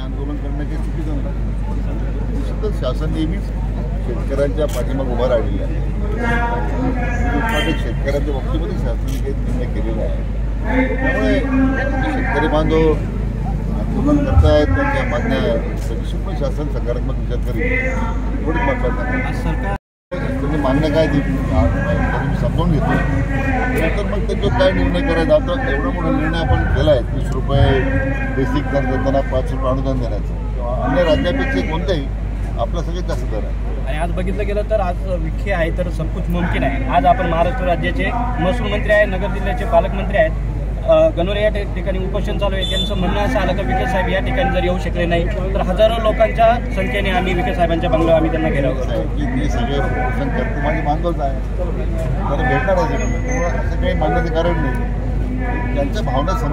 आंदोलन करण्याचे चुकीचं नाही. निश्चितच शासन नेहमीच शेतकऱ्यांच्या पाठीमागे उभा राहिलेलं आहे. उत्पादक शेतकऱ्यांच्या बाबतीमध्ये शासनाने काही निर्णय केलेला आहे. त्यामुळे शेतकरी बांधव आंदोलन करतायत, त्यांच्या मागण्या निश्चितपणे शासन सकारात्मक विचार करेल एवढंच म्हटलं सरकार मागण्या काय ती समजावून घेतो. नंतर मग त्याच्यावर काय निर्णय करायचा. आता एवढा मोठा निर्णय आपण केला आहे, 30 रुपये बेसिक दर देताना 5 रुपये अनुदान देण्याचं. अन्य राज्यापेक्षा कोणत्याही आपला सगळ्यात जास्त दर आहे. आणि आज बघितलं गेलं तर आज विखे आहे तर सब कुछ मुमकिन आहे. आज आपण महाराष्ट्र राज्याचे महसूल मंत्री आहेत, नगर जिल्ह्याचे पालकमंत्री आहेत. गणोरे या ठिकाणी उपोषण चालू आहे. त्यांचं म्हणणं असं आलं की विखे साहेब या ठिकाणी जर येऊ शकले नाही तर हजारो लोकांच्या संख्येने आम्ही विखे साहेबांच्या बंगल्यावर आम्ही त्यांना घेराव करतो. की मी सगळे उपोषण करतो, माझी बांधवच आहे, तर भेटणार आहे. असं काही मागण्याचं कारण नाही. त्यांच्या भावना